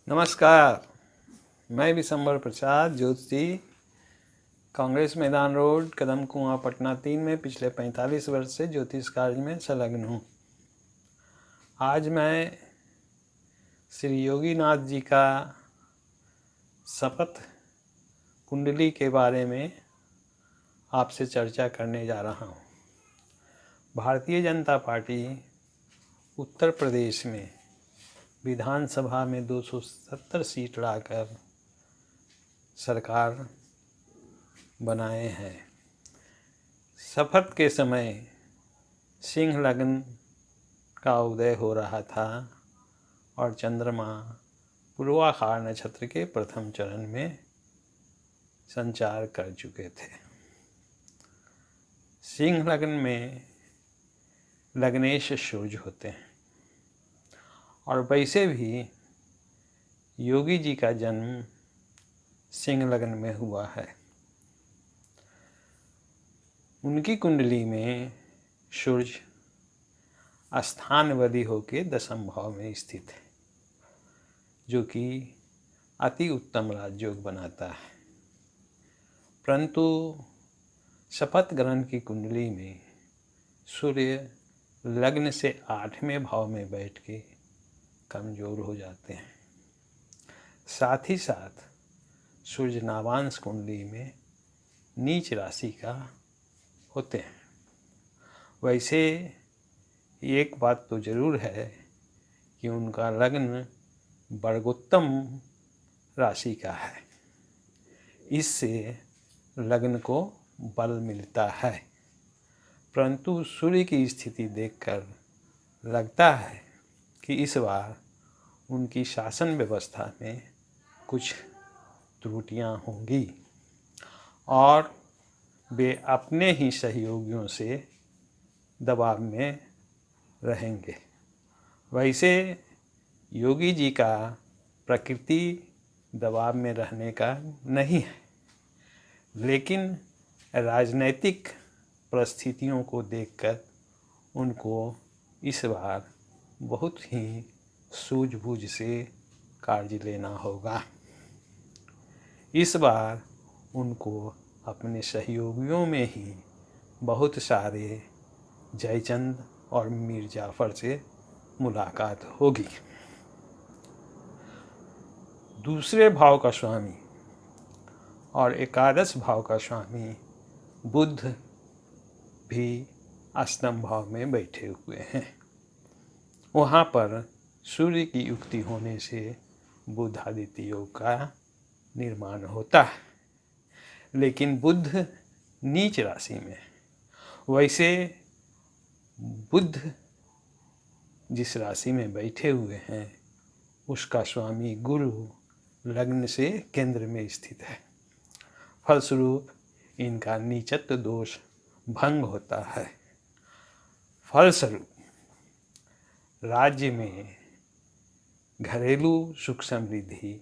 नमस्कार। मैं विशंबर प्रसाद ज्योति, कांग्रेस मैदान रोड, कदम कुआं, पटना 3 में पिछले 45 वर्ष से ज्योतिष कार्य में संलग्न हूँ। आज मैं श्री योगीनाथ जी का शपथ कुंडली के बारे में आपसे चर्चा करने जा रहा हूँ। भारतीय जनता पार्टी उत्तर प्रदेश में विधानसभा में 270 सीट लाकर सरकार बनाए हैं। शपथ के समय सिंह लग्न का उदय हो रहा था और चंद्रमा पूर्वाषाढ़ नक्षत्र के प्रथम चरण में संचार कर चुके थे। सिंह लग्न में लग्नेश सूर्य होते हैं और वैसे भी योगी जी का जन्म सिंह लग्न में हुआ है। उनकी कुंडली में सूर्य स्थानवली होकर 10वें भाव में स्थित है, जो कि अति उत्तम राजयोग बनाता है। परंतु शपथ ग्रहण की कुंडली में सूर्य लग्न से 8वें भाव में बैठ के कमजोर हो जाते हैं। साथ ही साथ सूर्य नावांश कुंडली में नीच राशि का होते हैं। वैसे एक बात तो जरूर है कि उनका लग्न वर्गोत्तम राशि का है, इससे लग्न को बल मिलता है। परंतु सूर्य की स्थिति देखकर लगता है कि इस बार उनकी शासन व्यवस्था में कुछ त्रुटियां होंगी और वे अपने ही सहयोगियों से दबाव में रहेंगे। वैसे योगी जी का प्रकृति दबाव में रहने का नहीं है, लेकिन राजनैतिक परिस्थितियों को देखकर उनको इस बार बहुत ही सूझबूझ से कार्य लेना होगा। इस बार उनको अपने सहयोगियों में ही बहुत सारे जयचंद और मीर जाफर से मुलाकात होगी। दूसरे भाव का स्वामी और एकादश भाव का स्वामी बुध भी अष्टम भाव में बैठे हुए हैं। वहाँ पर सूर्य की युक्ति होने से बुध आदित्य योग का निर्माण होता है, लेकिन बुध नीच राशि में। वैसे बुध जिस राशि में बैठे हुए हैं उसका स्वामी गुरु लग्न से केंद्र में स्थित है। फलस्वरूप इनका नीचत्व दोष भंग होता है। फलस्वरूप राज्य में घरेलू सुख समृद्धि,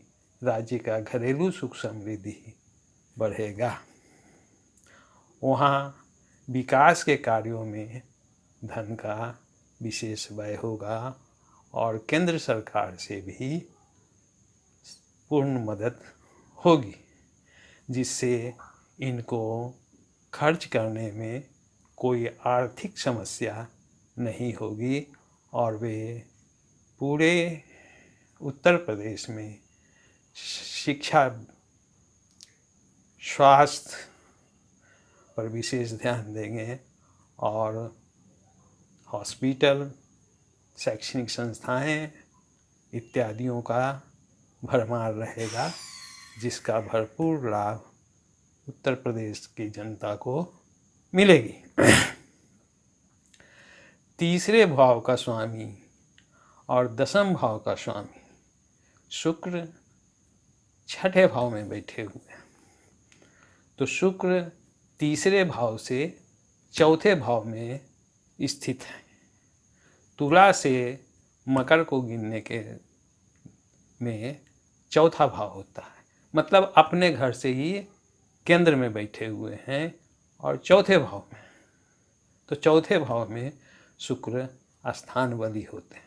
राज्य का घरेलू सुख समृद्धि बढ़ेगा। वहाँ विकास के कार्यों में धन का विशेष व्यय होगा और केंद्र सरकार से भी पूर्ण मदद होगी, जिससे इनको खर्च करने में कोई आर्थिक समस्या नहीं होगी और वे पूरे उत्तर प्रदेश में शिक्षा, स्वास्थ्य पर विशेष ध्यान देंगे और हॉस्पिटल, शैक्षणिक संस्थाएं इत्यादियों का भरमार रहेगा, जिसका भरपूर लाभ उत्तर प्रदेश की जनता को मिलेगी। तीसरे भाव का स्वामी और 10वें भाव का स्वामी शुक्र 6ठे भाव में बैठे हुए हैं। तो शुक्र तीसरे भाव से चौथे भाव में स्थित है। तुला से मकर को गिनने के में चौथा भाव होता है, मतलब अपने घर से ही केंद्र में बैठे हुए हैं और चौथे भाव में। तो चौथे भाव में शुक्र स्थान बली होते हैं।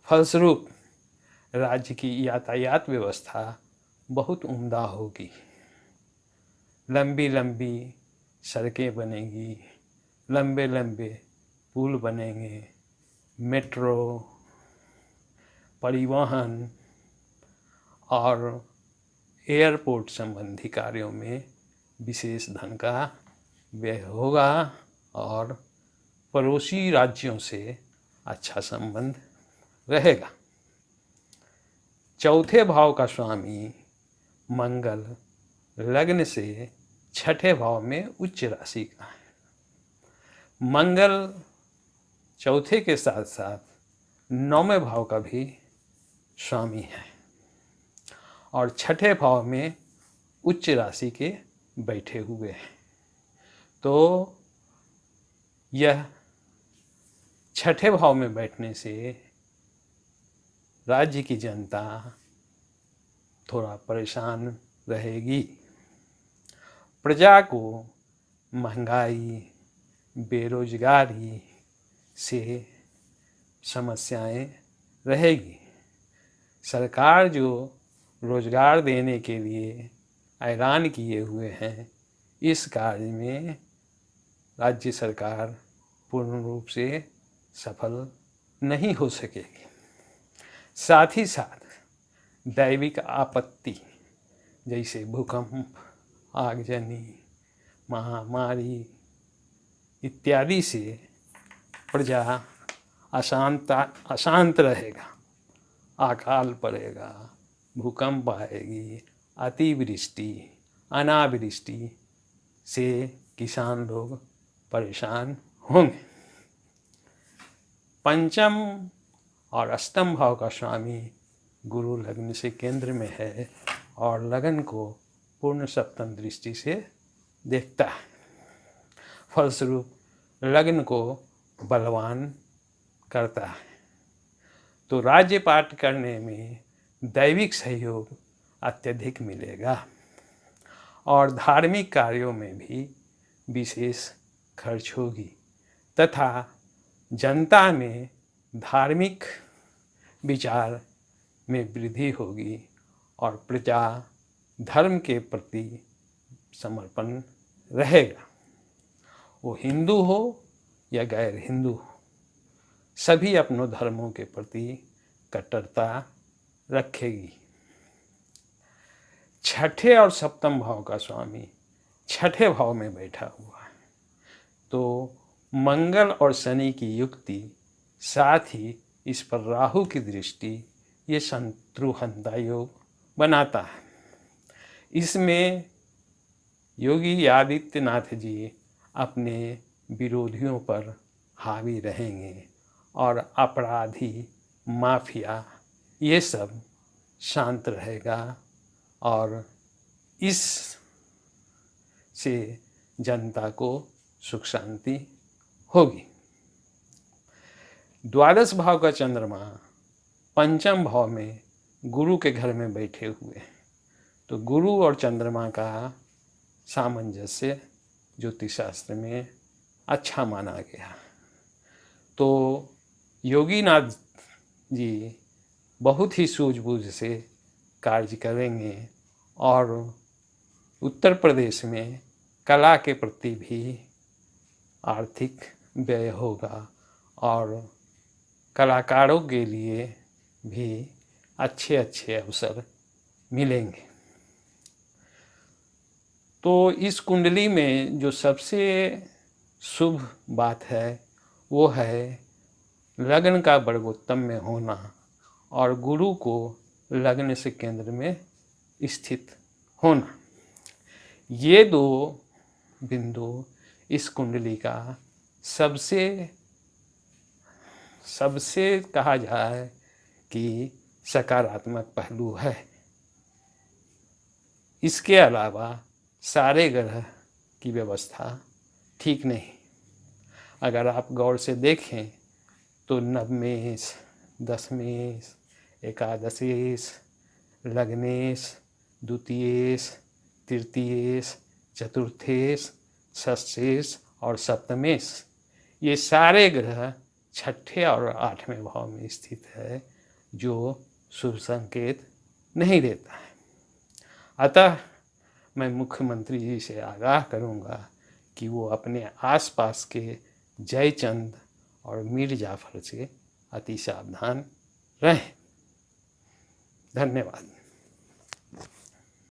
फलस्वरूप राज्य की यातायात व्यवस्था बहुत उम्दा होगी। लंबी लंबी सड़कें बनेंगी, लंबे लंबे पुल बनेंगे, मेट्रो, परिवहन और एयरपोर्ट संबंधी कार्यों में विशेष धन का व्यय होगा और पड़ोसी राज्यों से अच्छा संबंध रहेगा। चौथे भाव का स्वामी मंगल लग्न से छठे भाव में उच्च राशि का है। मंगल चौथे के साथ साथ नौवें भाव का भी स्वामी है और छठे भाव में उच्च राशि के बैठे हुए हैं। तो यह छठे भाव में बैठने से राज्य की जनता थोड़ा परेशान रहेगी। प्रजा को महंगाई, बेरोजगारी से समस्याएं रहेगी। सरकार जो रोजगार देने के लिए ऐलान किए हुए हैं, इस कार्य में राज्य सरकार पूर्ण रूप से सफल नहीं हो सकेगी। साथ ही साथ दैविक आपत्ति जैसे भूकंप, आगजनी, महामारी इत्यादि से प्रजा अशांत रहेगा। अकाल पड़ेगा, भूकंप आएगी, अतिवृष्टि, अनावृष्टि से किसान लोग परेशान होंगे। पंचम और अष्टम भाव का स्वामी गुरु लग्न से केंद्र में है और लगन को पूर्ण सप्तम दृष्टि से देखता है। फलस्वरूप लग्न को बलवान करता है। तो राज्य पाठ करने में दैविक सहयोग अत्यधिक मिलेगा और धार्मिक कार्यों में भी विशेष खर्च होगी तथा जनता में धार्मिक विचार में वृद्धि होगी और प्रजा धर्म के प्रति समर्पण रहेगा। वो हिंदू हो या गैर हिंदू हो, सभी अपनों धर्मों के प्रति कट्टरता रखेगी। छठे और सप्तम भाव का स्वामी छठे भाव में बैठा हुआ है, तो मंगल और शनि की युक्ति, साथ ही इस पर राहु की दृष्टि, ये शत्रुहंता योग बनाता है। इसमें योगी आदित्यनाथ जी अपने विरोधियों पर हावी रहेंगे और अपराधी, माफिया ये सब शांत रहेगा और इस से जनता को सुख शांति होगी। द्वादश भाव का चंद्रमा पंचम भाव में गुरु के घर में बैठे हुए हैं, तो गुरु और चंद्रमा का सामंजस्य ज्योतिष शास्त्र में अच्छा माना गया। तो योगीनाथ जी बहुत ही सूझबूझ से कार्य करेंगे और उत्तर प्रदेश में कला के प्रति भी आर्थिक व्यय होगा और कलाकारों के लिए भी अच्छे अच्छे अवसर मिलेंगे। तो इस कुंडली में जो सबसे शुभ बात है वो है लग्न का वर्गोत्तम में होना और गुरु को लग्न से केंद्र में स्थित होना। ये दो बिंदु इस कुंडली का सबसे कहा जाए कि सकारात्मक पहलू है। इसके अलावा सारे ग्रह की व्यवस्था ठीक नहीं। अगर आप गौर से देखें तो नवमेश, दशमेश, एकादशेश, लग्नेश, द्वितीयेश, तृतीयेश, चतुर्थेश, षष्ठेश और सप्तमेश, ये सारे ग्रह छठे और आठवें भाव में स्थित है, जो शुभ संकेत नहीं देता है। अतः मैं मुख्यमंत्री जी से आगाह करूंगा कि वो अपने आसपास के जयचंद और मीर जाफर से अति सावधान रहें। धन्यवाद।